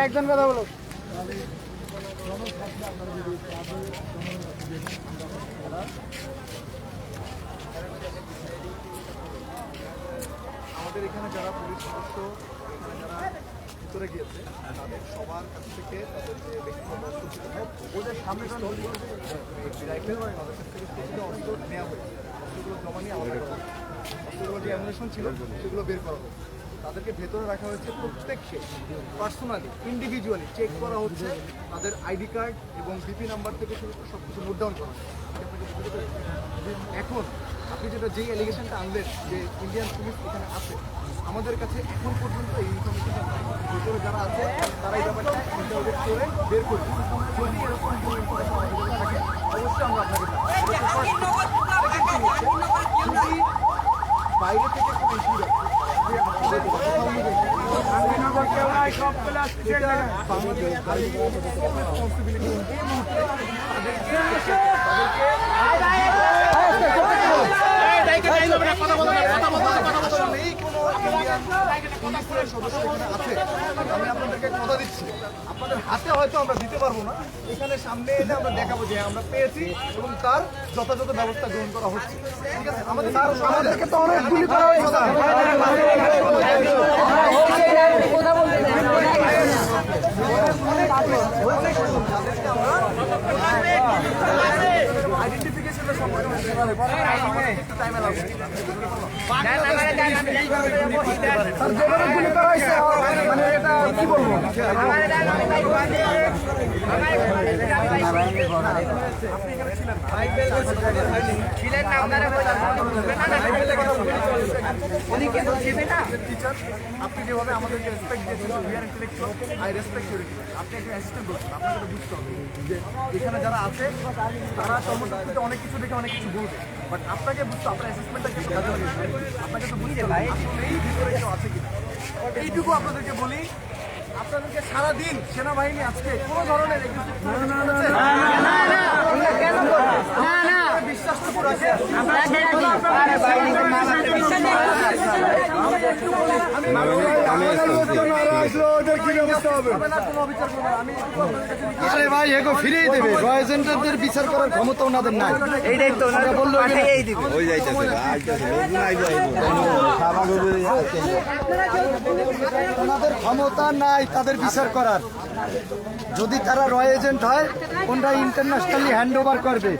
একজন কথা বলো। আমাদের এখানে যারা পুলিশ সদস্য যারা ভিতরে গিয়েছে তাদের সবার কাছ থেকে তাদের যে ব্যক্তিগত অস্ত্র ছিল ওদের সামনে তাদের কাছ থেকে প্রতিটা অস্ত্র নেওয়া হয়েছে। অস্ত্রগুলো জমা নিয়ে আমাদের অস্ত্রগুলো যে অ্যামুনিশন ছিল সেগুলো বের করা হয়েছে। তাদেরকে ভেতরে রাখা হয়েছে, প্রত্যেককে পার্সোনালি ইন্ডিভিজুয়ালি চেক করা হচ্ছে, তাদের আইডি কার্ড এবং বিপি নাম্বার থেকে শুরু করে সব কিছু নোট ডাউন করা হচ্ছে। এখন আপনি যেই অ্যালিগেশনটা আনলেন যে ইন্ডিয়ান পুলিশ এখানে আছে, আমাদের কাছে এখন পর্যন্ত এই ইনফরমেশনটা নাই। ভিতরে যারা আছে তারা এই ব্যাপারটা ইন্টারোগেট করে বের করবে। যদি এরকম কোনো ইনফরমেশন থাকে অবশ্যই আমরা আপনাকে যদি বাইরে থেকে কোনো ইস্যু আমি আপনাদেরকে কথা দিচ্ছি, আপনাদের হাতে হয়তো আমরা দিতে পারবো না, এখানে সামনে এলে আমরা দেখাবো যে আমরা পেয়েছি এবং তার যথাযথ ব্যবস্থা গ্রহণ করা হচ্ছে। ঠিক আছে, আমাদেরকে তো অনেক গুলি করা হয়েছে। আইডেন্টিফিকেশনের সময় টাইমে লাগবে। মানে এটা কি বলবো, আপনি যেভাবে আমাদেরকে রেসপেক্ট দিয়েছেন, আই রেসপেক্ট ইউর। আপনি একটা অ্যাসিস্ট্যান্ট বলছেন, আপনাকে তো বুঝতে হবে যে এখানে যারা আছে তারা কর্মসূচিতে অনেক কিছু দেখে অনেক কিছু বলবে, বাট আপনাকে বুঝতে আপনার অ্যাসেসমেন্টটা কিছু কাজে লাগে, আপনাকে তো বুঝতে হবে এই ভিতরে কেউ আছে কিনা। এইটুকু আপনাদেরকে বলি, আপনাদেরকে সারাদিন সেনাবাহিনী আজকে কোনো ধরনের বিশ্বাস তো রাখে আরে ভাই এগো ফিরেই দেবে, এজেন্টদের বিচার করার ক্ষমতা ওনাদের নাই। এইটাই তো ওনারা বললো এই দিবে, ওই যাইতেছে ওনাদের ক্ষমতা নাই তাদের বিচার করার। যদি তারা রয় এজেন্ট হয় কোনটা ইন্টারন্যাশনালি হ্যান্ড ওভার করবে।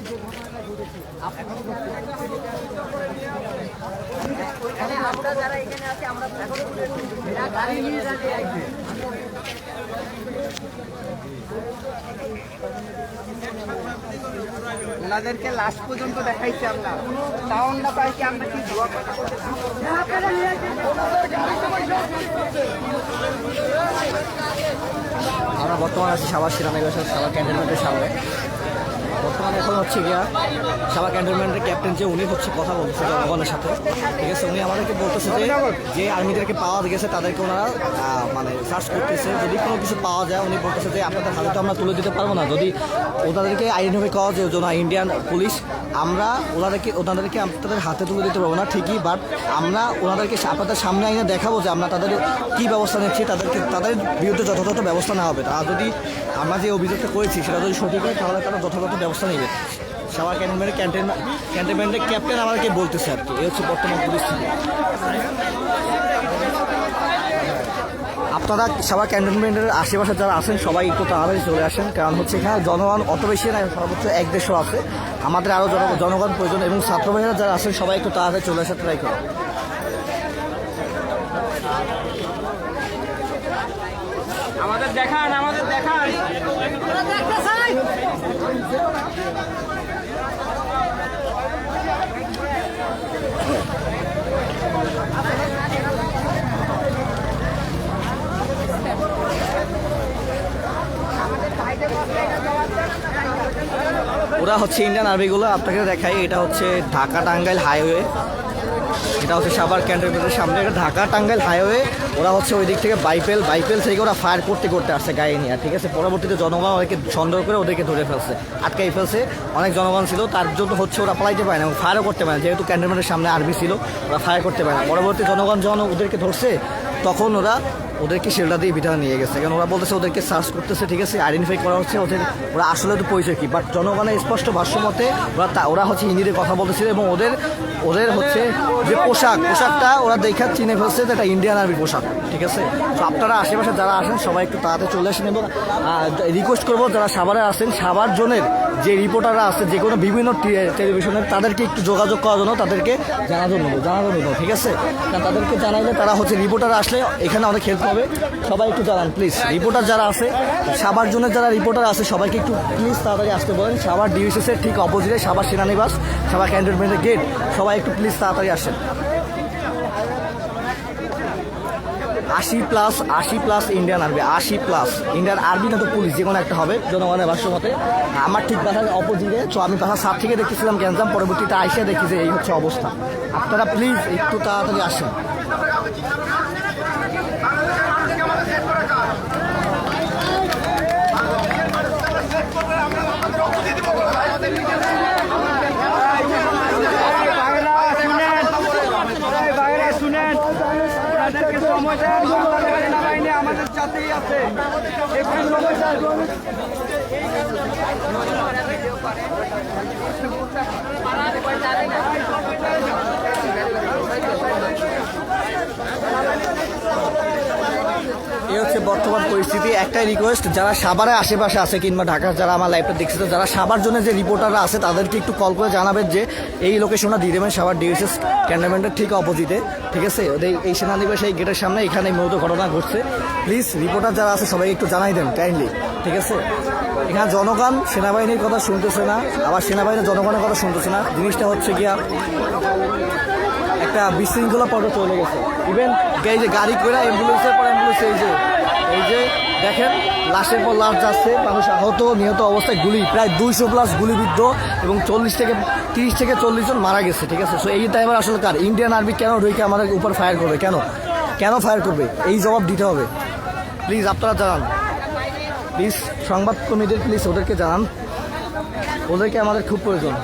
আমরা যারা এখানে আছি আমরা গাড়ি নিয়ে যাচ্ছি। ওনাদেরকে লাস্ট পর্যন্ত দেখাইছি আমরা, সাউন্ডটা পাইছি আমরা কি দোয়া কথা আমরা বর্তমানে আছি সাভার শিরানগর সাভার ক্যান্টনমেন্টের সামনে। বর্তমানে এখন হচ্ছে গিয়া সাভার ক্যান্টনমেন্টের ক্যাপ্টেন যে উনি হচ্ছে কথা বলছে জনগণের সাথে। ঠিক আছে, উনি আমাদেরকে বলতেছে যে আর্মিদেরকে পাওয়া গেছে তাদেরকে ওনারা মানে সার্চ করতেছে, যদি কোনো কিছু পাওয়া যায় উনি বলতেছে যে আপনাদের হাতে তো আমরা তুলে দিতে পারবো না, যদি ওনাদেরকে আইডেন্টিফাই করা যে ইন্ডিয়ান পুলিশ, আমরা ওনাদেরকে আপনাদের হাতে তুলে দিতে পারবো না ঠিকই, বাট আমরা ওনাদেরকে আপনাদের সামনে আইনে দেখাবো যে আমরা তাদের কী ব্যবস্থা নিচ্ছি, তাদের বিরুদ্ধে যথাযথ ব্যবস্থা নেওয়া হবে। আর যদি আমরা যে অভিযোগটা করেছি সেটা যদি সঠিক হয় তাহলে তারা যথাযথ ব্যবস্থা নেবে। সাভার ক্যান্টনমেন্টের ক্যাপ্টেন আমাদেরকে বলতেছে আর কি, এই হচ্ছে বর্তমান পরিস্থিতি। আপনারা সাভার ক্যান্টনমেন্টের আশেপাশে যারা আছেন সবাই একটু তাড়াতাড়ি চলে আসেন, কারণ হচ্ছে এখানে জনগণ অত বেশি না, সর্বোচ্চ 1-150 আছে। আমাদের আরও জনগণ প্রয়োজন এবং ছাত্র ভাইয়েরা যারা আছেন সবাই একটু তাড়াতাড়ি চলে আসার ট্রাই করেন। আমাদের দেখান। ওরা হচ্ছে ইন্ডিয়ান আর্মিগুলো, আপনাকে দেখাই। এটা হচ্ছে ঢাকা টাঙ্গাইল হাইওয়ে, এটা হচ্ছে সাভার ক্যান্টনমেন্টের সামনে, এটা ঢাকা টাঙ্গাইল হাইওয়ে। ওরা হচ্ছে ওই দিক থেকে বাইপেল থেকে ওরা ফায়ার করতে করতে আসছে গায়ে নিয়ে, ঠিক আছে। পরবর্তীতে জনগণ ওদেরকে সন্দেহ করে ওদেরকে ধরে ফেলছে, আটকাই ফেলছে। অনেক জনগণ ছিল, তার জন্য হচ্ছে ওরা পালাইতে পারে না এবং ফায়ারও করতে পারে না, যেহেতু ক্যান্টনমেন্টের সামনে আর্মি ছিল, ওরা ফায়ার করতে পারে না। পরবর্তী জনগণ যখন ওদেরকে ধরছে তখন ওদেরকে শেল্টার দিয়ে ভিতরে নিয়ে গেছে, কারণ ওরা বলতেছে ওদেরকে সার্চ করতেছে, ঠিক আছে, আইডেন্টিফাই করা হচ্ছে ওরা আসলে তো পরিচয় কি। বাট জনগণের স্পষ্ট ভাষ্য মতে ওরা হচ্ছে হিন্দিতে কথা বলতেছিল এবং ওদের হচ্ছে যে পোশাকটা ওরা দেখা চিনে ফেলছে যে এটা ইন্ডিয়ান আর্মির পোশাক, ঠিক আছে। তো আপনারা আশেপাশে যারা আসেন সবাই একটু তাড়াতাড়ি চলে আসেন এবং রিকোয়েস্ট করবো যারা সাভারে আসেন, সাভার জোনের যে রিপোর্টাররা আছে যে কোনো বিভিন্ন টেলিভিশনের, তাদেরকে একটু যোগাযোগ করার জন্য, তাদেরকে জানানো, ঠিক আছে। কারণ তাদেরকে জানাইলে তারা হচ্ছে রিপোর্টার আসলে এখানে অনেক হেল্প হবে। সবাই একটু জানান প্লিজ, রিপোর্টার যারা আছে সাভার জোনের যারা রিপোর্টার আছে সবাইকে একটু প্লিজ তাড়াতাড়ি আসতে বলেন। সাভার ডিভিসিসের ঠিক অপোজিটে সাভার সেনানিবাস, সাভার ক্যান্টনমেন্টের গেট, সবাই একটু প্লিজ তাড়াতাড়ি আসেন। 80+ ইন্ডিয়ান আর্মি, 80+ ইন্ডিয়ান আর্মি না তো পুলিশ, যে কোনো একটা হবে জনগণের ভাষ্য মতে। আমার ঠিক বাসার অপোজিটে, তো আমি বাসার সাত থেকে দেখতেছিলাম গ্যাঞ্জাম, পরবর্তীতে আইসা দেখি যে এই হচ্ছে অবস্থা। আপনারা প্লিজ একটু তাড়াতাড়ি আসেন। আমাদের সাথেই আছে। এই হচ্ছে বর্তমান পরিস্থিতি। একটাই রিকোয়েস্ট, যারা সাভারের আশেপাশে আছে কিংবা ঢাকার যারা আমার লাইভটা দেখছে, তো যারা সাভার জন্য যে রিপোর্টাররা আছে তাদেরকে একটু কল করে জানাবেন যে এই লোকেশনটা দিয়ে দেবেন, সাভার ডিএসএস ক্যান্টনমেন্টের ঠিক অপোজিটে, ঠিক আছে। ওদের এই সেনানিবাস এই গেটের সামনে এখানে মূলত ঘটনা ঘটছে। প্লিজ রিপোর্টার যারা আছে সবাই একটু জানাই দেন কাইন্ডলি, ঠিক আছে। এখানে জনগণ সেনাবাহিনীর কথা শুনতেছে না, আবার সেনাবাহিনীর জনগণের কথা শুনতেছে না। জিনিসটা হচ্ছে গিয়া একটা বিশৃঙ্খলা পর্যায়ে চলে গেছে। ইভেন এই যে গাড়ি করে অ্যাম্বুলেন্সের পর অ্যাম্বুলেন্স, এই যে দেখেন লাশের পর লাশ যাচ্ছে, মানুষ আহত নিহত অবস্থায়, গুলি প্রায় 200+ গুলিবিদ্ধ এবং 30 থেকে 40 জন মারা গেছে, ঠিক আছে। সো এই টাইমের আসলে কার ইন্ডিয়ান আর্মি কেন ঢুকে আমাদের উপর ফায়ার করবে, কেন ফায়ার করবে, এই জবাব দিতে হবে। প্লিজ আপনারা জানান, প্লিজ সংবাদকর্মীদের প্লিজ ওদেরকে জানান, ওদেরকে আমাদের খুব প্রয়োজন।